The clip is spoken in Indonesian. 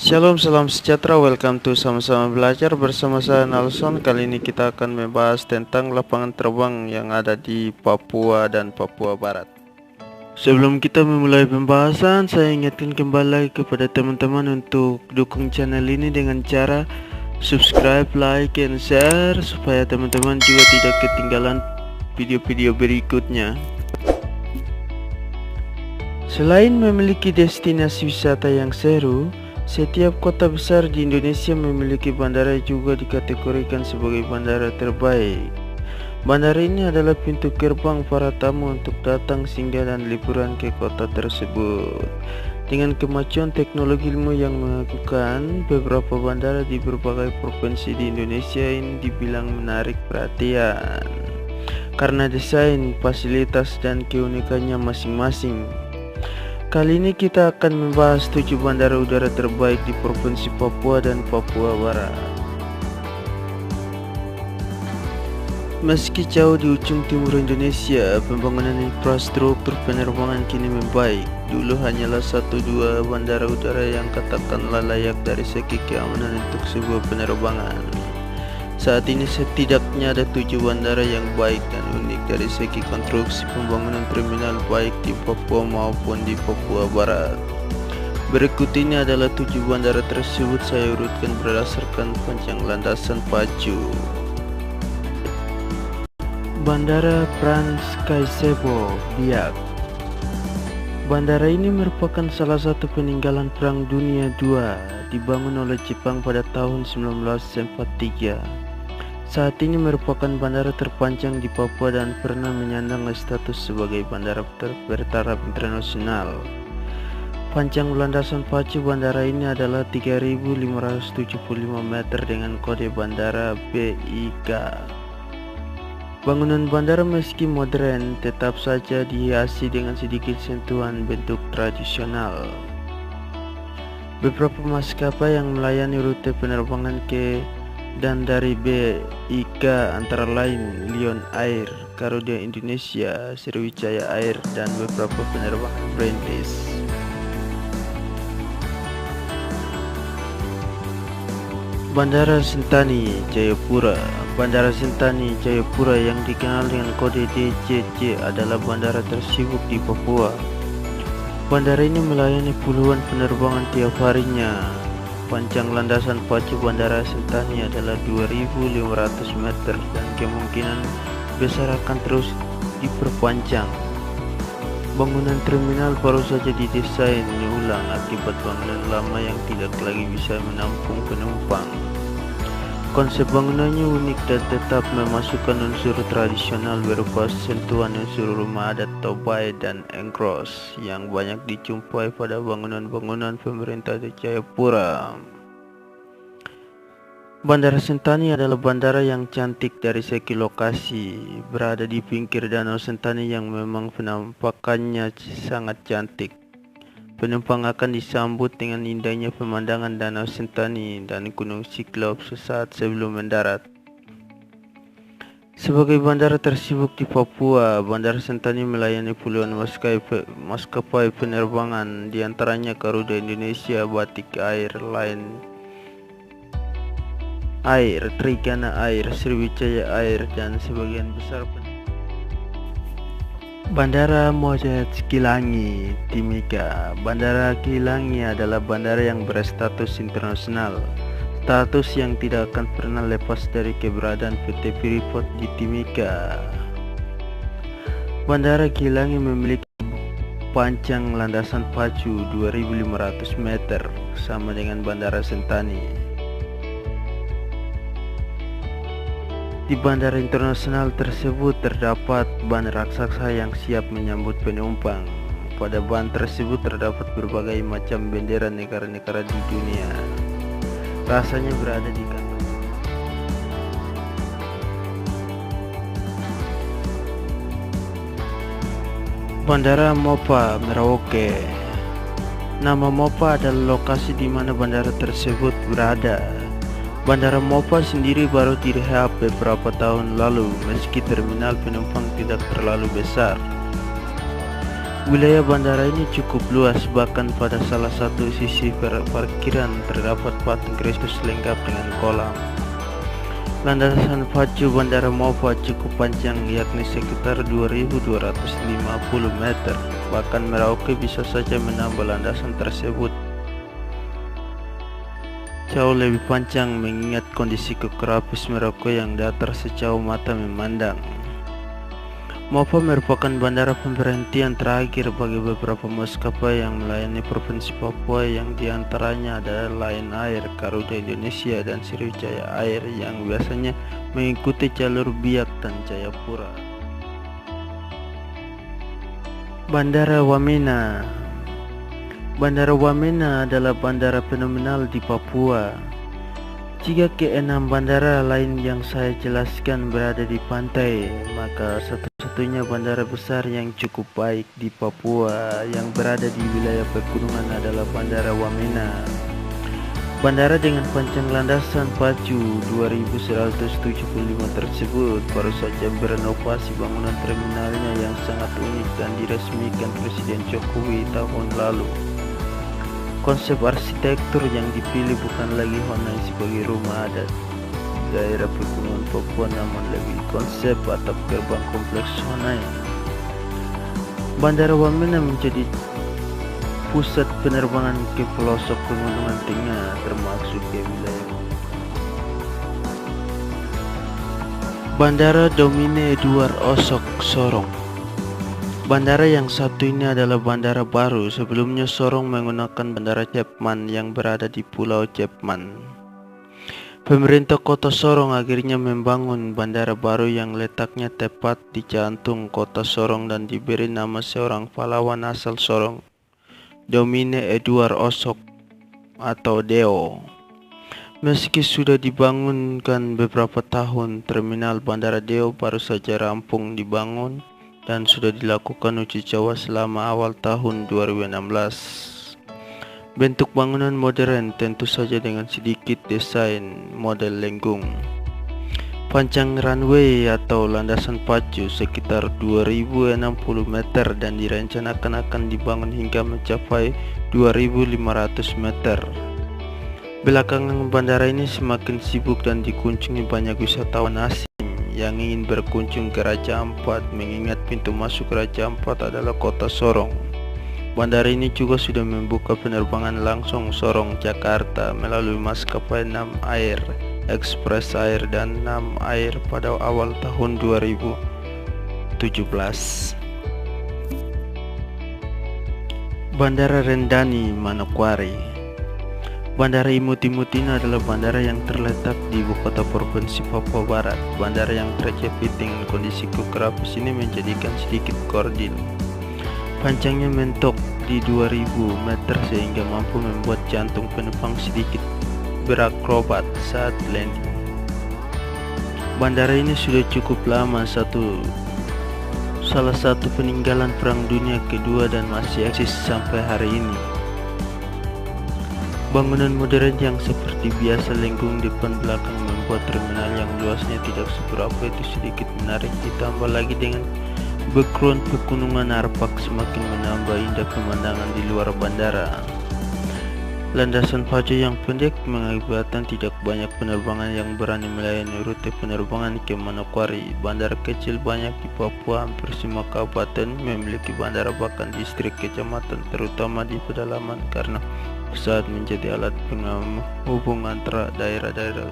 Shalom, salam sejahtera, welcome to Sama-Sama Belajar bersama saya Nelson. Kali ini kita akan membahas tentang lapangan terbang yang ada di Papua dan Papua Barat. Sebelum kita memulai pembahasan, saya ingatkan kembali lagi kepada teman-teman untuk dukung channel ini dengan cara subscribe, like, and share supaya teman-teman juga tidak ketinggalan video-video berikutnya. Selain memiliki destinasi wisata yang seru, setiap kota besar di Indonesia memiliki bandara juga dikategorikan sebagai bandara terbaik. Bandara ini adalah pintu gerbang para tamu untuk datang, singgah, dan liburan ke kota tersebut. Dengan kemajuan teknologi ilmu yang mengagumkan, beberapa bandara di berbagai provinsi di Indonesia ini dibilang menarik perhatian karena desain, fasilitas, dan keunikannya masing-masing. Kali ini kita akan membahas 7 bandara udara terbaik di Provinsi Papua dan Papua Barat. Meski jauh di ujung timur Indonesia, pembangunan infrastruktur penerbangan kini membaik. Dulu hanyalah 1-2 bandara udara yang katakanlah layak dari segi keamanan untuk sebuah penerbangan. Saat ini setidaknya ada 7 bandara yang baik dan unik dari segi konstruksi pembangunan terminal baik di Papua maupun di Papua Barat. Berikut ini adalah 7 bandara tersebut, saya urutkan berdasarkan panjang landasan pacu. Bandara Frans Kaisebo, Biak. Bandara ini merupakan salah satu peninggalan Perang Dunia II, dibangun oleh Jepang pada tahun 1943. Saat ini merupakan bandara terpanjang di Papua dan pernah menyandang status sebagai bandara bertaraf internasional. Panjang landasan pacu bandara ini adalah 3.575 meter dengan kode bandara BIK. Bangunan bandara meski modern tetap saja dihiasi dengan sedikit sentuhan bentuk tradisional. Beberapa maskapai yang melayani rute penerbangan ke dan dari BIK antara lain Lion Air, Garuda Indonesia, Sriwijaya Air, dan beberapa penerbangan British. Bandara Sentani, Jayapura. Bandara Sentani, Jayapura yang dikenal dengan kode DJJ adalah bandara tersibuk di Papua. Bandara ini melayani puluhan penerbangan tiap harinya. Panjang landasan pacu Bandara Sentani adalah 2.500 meter dan kemungkinan besar akan terus diperpanjang. Bangunan terminal baru saja didesain ulang akibat bangunan lama yang tidak lagi bisa menampung penumpang. Konsep bangunannya unik dan tetap memasukkan unsur tradisional berupa sentuhan unsur rumah adat Tobai dan Engkros yang banyak dijumpai pada bangunan-bangunan pemerintah di Jayapura. Bandara Sentani adalah bandara yang cantik dari segi lokasi, berada di pinggir Danau Sentani yang memang penampakannya sangat cantik. Penumpang akan disambut dengan indahnya pemandangan Danau Sentani dan Gunung Siklop sesaat sebelum mendarat. Sebagai bandara tersibuk di Papua, Bandara Sentani melayani puluhan maskapai penerbangan, diantaranya Garuda Indonesia, Batik Air, Lion Air, Trigana Air, Sriwijaya Air, dan sebagian besar Bandara Moses Kilangi, Timika. Bandara Kilangi adalah bandara yang berstatus internasional, status yang tidak akan pernah lepas dari keberadaan PT Freeport di Timika. Bandara Kilangi memiliki panjang landasan pacu 2.500 meter, sama dengan Bandara Sentani. Di bandara internasional tersebut terdapat ban raksasa yang siap menyambut penumpang. Pada ban tersebut terdapat berbagai macam bendera negara-negara di dunia. Rasanya berada di kantong. Bandara Mopa Merauke. Nama Mopa adalah lokasi di mana bandara tersebut berada. Bandara Mopa sendiri baru direhab beberapa tahun lalu meski terminal penumpang tidak terlalu besar. Wilayah bandara ini cukup luas, bahkan pada salah satu sisi parkiran terdapat patung Kristus lengkap dengan kolam. Landasan pacu Bandara Mopha cukup panjang, yakni sekitar 2.250 meter. Bahkan Merauke bisa saja menambah landasan tersebut jauh lebih panjang mengingat kondisi geografis Merauke yang datar sejauh mata memandang. Mopha merupakan bandara pemberhentian terakhir bagi beberapa maskapai yang melayani Provinsi Papua, yang diantaranya adalah Lion Air, Garuda Indonesia, dan Sriwijaya Air yang biasanya mengikuti jalur Biak dan Jayapura. Bandara Wamena. Bandara Wamena adalah bandara fenomenal di Papua. Jika keenam bandara lain yang saya jelaskan berada di pantai, maka satu-satunya bandara besar yang cukup baik di Papua yang berada di wilayah pegunungan adalah Bandara Wamena. Bandara dengan panjang landasan pacu 2.175 tersebut baru saja berenovasi bangunan terminalnya yang sangat unik dan diresmikan Presiden Jokowi tahun lalu. Konsep arsitektur yang dipilih bukan lagi Honai sebagai rumah adat daerah pegunungan Papua, namun lebih konsep atap gerbang kompleks Honai. Bandara Wamena menjadi pusat penerbangan ke pelosok pegunungan tengah, termasuk ke wilayah Bandara Domine Edward Osok Sorong. Bandara yang satu ini adalah bandara baru. Sebelumnya Sorong menggunakan Bandara Chapman yang berada di Pulau Chapman. Pemerintah Kota Sorong akhirnya membangun bandara baru yang letaknya tepat di jantung Kota Sorong dan diberi nama seorang pahlawan asal Sorong, Domine Edward Osok atau Deo. Meski sudah dibangunkan beberapa tahun, terminal Bandara Deo baru saja rampung dibangun dan sudah dilakukan uji coba selama awal tahun 2016. Bentuk bangunan modern, tentu saja dengan sedikit desain model lengkung. Panjang runway atau landasan pacu sekitar 2060 meter dan direncanakan akan dibangun hingga mencapai 2500 meter. Belakangan bandara ini semakin sibuk dan dikunjungi banyak wisatawan asing yang ingin berkunjung ke Raja Ampat, mengingat pintu masuk Raja Ampat adalah Kota Sorong. Bandara ini juga sudah membuka penerbangan langsung Sorong Jakarta melalui maskapai Nam Air, Express Air, dan Nam Air pada awal tahun 2017. Bandara Rendani Manokwari. Bandara Imut-Imut ini adalah bandara yang terletak di ibu kota Provinsi Papua Barat. Bandara yang terjepit dengan kondisi geografis ini menjadikan sedikit kordil. Panjangnya mentok di 2000 meter sehingga mampu membuat jantung penumpang sedikit berakrobat saat landing. Bandara ini sudah cukup lama, salah satu peninggalan Perang Dunia Kedua dan masih eksis sampai hari ini. Bangunan modern yang seperti biasa lengkung depan belakang membuat terminal yang luasnya tidak seberapa itu sedikit menarik, ditambah lagi dengan background pegunungan Arfak semakin menambah indah pemandangan di luar bandara. Landasan pacu yang pendek mengakibatkan tidak banyak penerbangan yang berani melayani rute penerbangan ke Manokwari. Bandara kecil banyak di Papua, hampir semua kabupaten memiliki bandara, bahkan distrik kecamatan, terutama di pedalaman, karena pesawat menjadi alat penghubung antara daerah-daerah